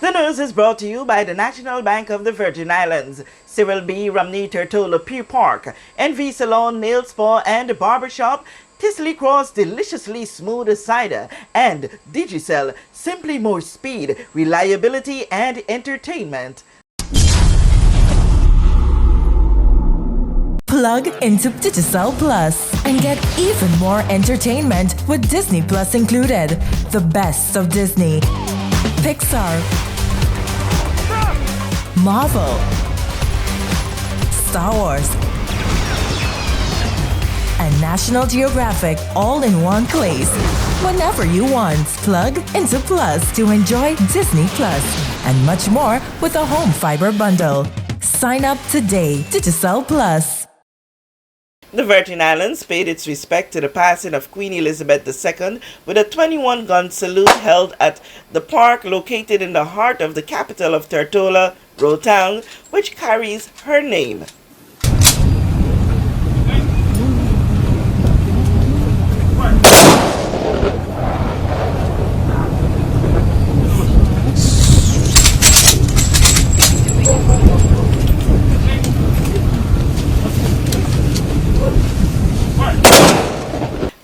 The news is brought to you by the National Bank of the Virgin Islands, Cyril B. Romney Tertola Pier Park, NV Salon, Nail Spa and Barbershop, Tisley Cross Deliciously Smooth Cider, and Digicel, simply more speed, reliability and entertainment. Plug into Digicel Plus and get even more entertainment with Disney Plus included. The best of Disney, Pixar, Marvel, Star Wars, and National Geographic all in one place. Whenever you want, plug into Plus to enjoy Disney Plus and much more with a home fiber bundle. Sign up today. Digicel Plus. The Virgin Islands paid its respect to the passing of Queen Elizabeth II with a 21-gun salute held at the park located in the heart of the capital of Tertola, Rotown, which carries her name.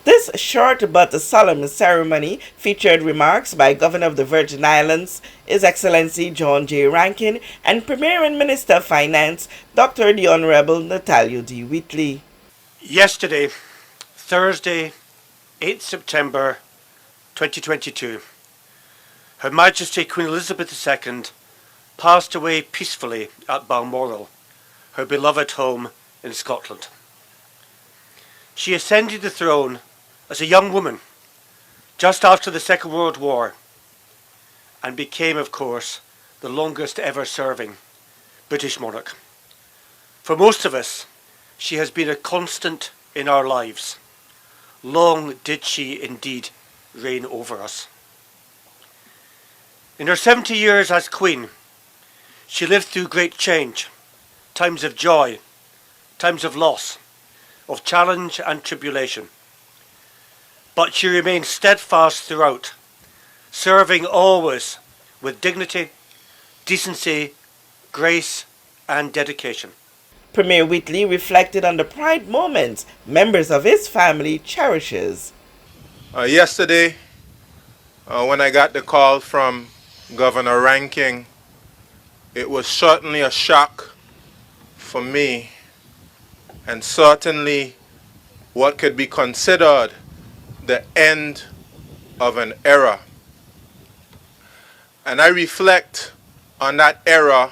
This short but solemn ceremony featured remarks by Governor of the Virgin Islands, His Excellency John J. Rankin, and Premier and Minister of Finance, Dr. the Honorable Natalio D. Whitley. Yesterday, Thursday, 8th September 2022, Her Majesty Queen Elizabeth II passed away peacefully at Balmoral, her beloved home in Scotland. She ascended the throne as a young woman just after the Second World War and became, of course, the longest ever serving British monarch. For most of us, she has been a constant in our lives. Long did she indeed reign over us. In her 70 years as Queen, she lived through great change, times of joy, times of loss, of challenge and tribulation. But she remained steadfast throughout, serving always with dignity, decency, grace and dedication. Premier Whitley reflected on the pride moments members of his family cherishes. Yesterday, when I got the call from Governor Rankin, it was certainly a shock for me, and certainly what could be considered the end of an era. And I reflect on that era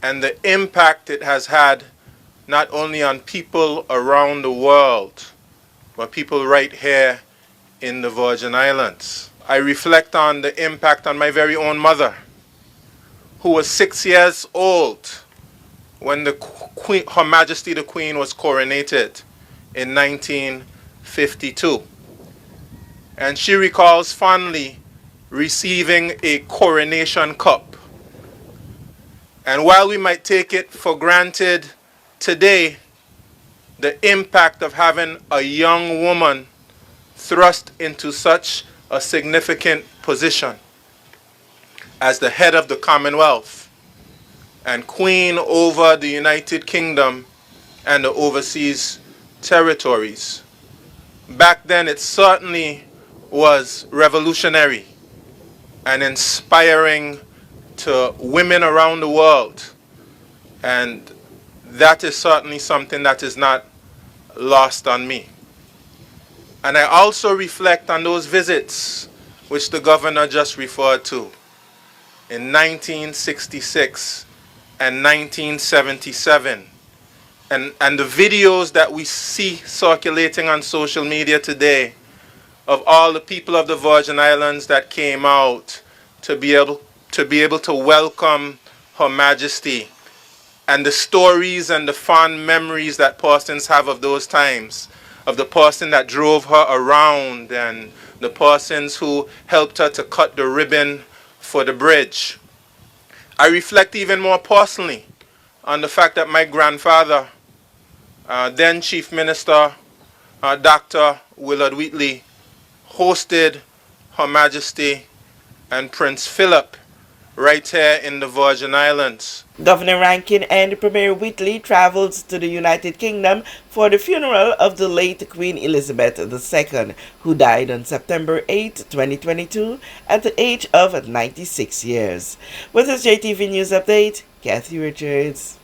and the impact it has had not only on people around the world, but people right here in the Virgin Islands. I reflect on the impact on my very own mother, who was 6 years old when Her Majesty the Queen was coronated in 1952. And she recalls fondly receiving a coronation cup. And while we might take it for granted today, the impact of having a young woman thrust into such a significant position as the head of the Commonwealth and Queen over the United Kingdom and the overseas territories. Back then it certainly was revolutionary and inspiring to women around the world, and that is certainly something that is not lost on me. And I also reflect on those visits which the governor just referred to in 1966 and 1977, and the videos that we see circulating on social media today of all the people of the Virgin Islands that came out to be able to welcome Her Majesty, and the stories and the fond memories that persons have of those times, of the person that drove her around and the persons who helped her to cut the ribbon for the bridge. I reflect even more personally on the fact that my grandfather, then Chief Minister Dr. Willard Whitley, hosted Her Majesty and Prince Philip right here in the Virgin Islands. Governor Rankin and Premier Whitley traveled to the United Kingdom for the funeral of the late Queen Elizabeth II, who died on September 8, 2022, at the age of 96 years. With this JTV News Update, Kathy Richards.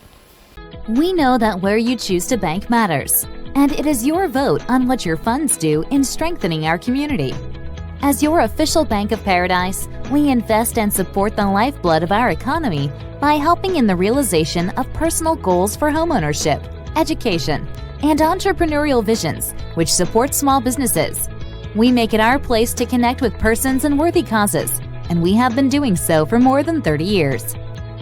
We know that where you choose to bank matters, and it is your vote on what your funds do in strengthening our community. As your official Bank of Paradise, we invest and support the lifeblood of our economy by helping in the realization of personal goals for homeownership, education, and entrepreneurial visions, which support small businesses. We make it our place to connect with persons and worthy causes, and we have been doing so for more than 30 years.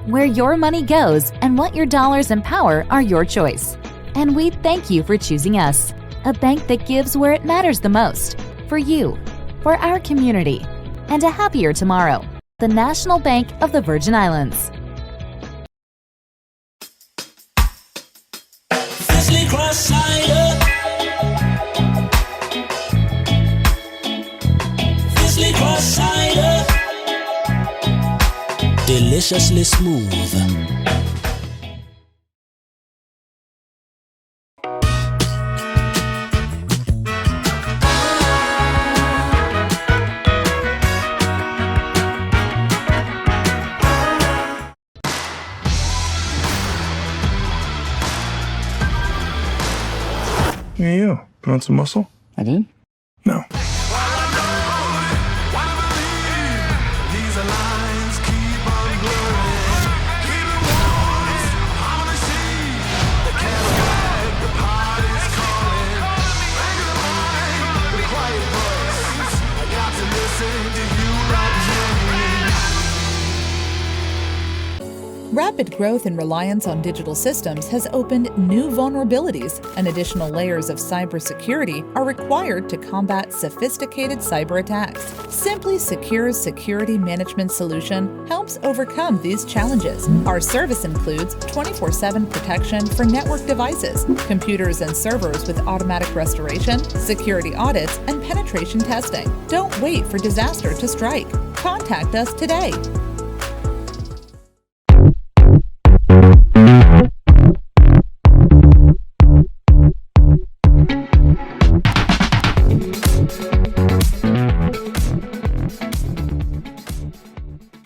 Where your money goes and what your dollars empower are your choice. And we thank you for choosing us, a bank that gives where it matters the most, for you, for our community, and a happier tomorrow. The National Bank of the Virgin Islands. Fizzly Cross Cider. Fizzly Cross Cider. Deliciously smooth. Hey, you. Put on some muscle? I did? No. Rapid growth and reliance on digital systems has opened new vulnerabilities, and additional layers of cybersecurity are required to combat sophisticated cyber attacks. Simply Secure's security management solution helps overcome these challenges. Our service includes 24/7 protection for network devices, computers and servers with automatic restoration, security audits, and penetration testing. Don't wait for disaster to strike. Contact us today.